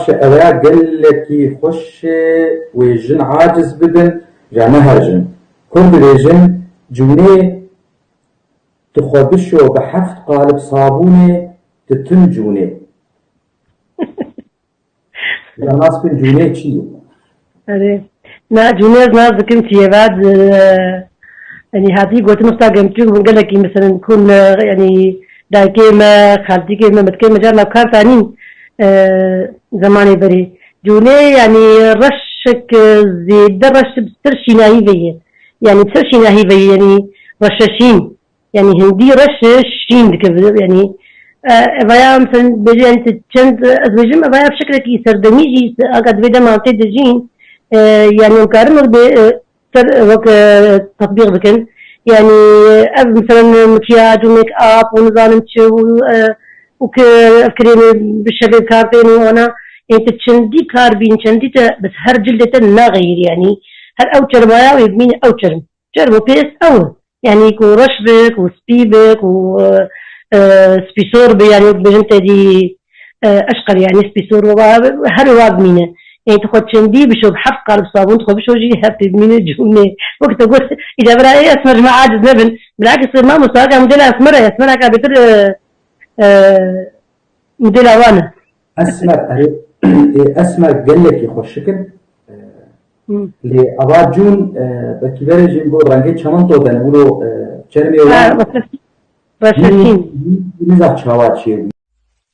باش أويا قال لك خش ويجن عاجز ببن جانا هرجن كل ريجن جوني تخبشو بحفت قالب صابوني تتم جوني يا ناس بن جوني تشي أري نا جوني ناس ذكرتي بعد يعني هذه قلت مستعجم تشوف قال لك مثلا نكون يعني دايكي ما خالتي كي ما متكي مجال لو كان ثاني زماني بري جوني يعني رشك زيد رش بترشي ناهيفية يعني بترشي ناهيفية يعني رشاشين يعني هندي رش شين يعني فيا مثلا بيجي انت تشند ازوجم فيا بشكل كي سردميجي اقعد بيدا ما تدجين يعني مقارنة وك تطبيق بكن يعني مثلا مكياج وميك اب ونظام تشو وك افكرين بالشباب كارتين وانا يعني تشندي كاربين شندي بس هر جلدة لا غير يعني هر اوتر بايا ويبمين اوتر جربوا بيس او يعني كو رشبك وسبيبك و سبيسور يعني بجنت دي اشقر يعني سبيسور هر واب مينه يعني تاخد شندي بشو بحف قالب صابون تاخد بشو جي هابي مينه جوني وقت اقول اذا براي اسمر ما عاجز نبن بالعكس ما مستواك موديل اسمرها كابتر موديل وانا اسمر قال لك يخشكن لأباجون بكبير جنبو رنجي شمان تو دنبولو چرمي وان رشاشين نزاق شوات شيء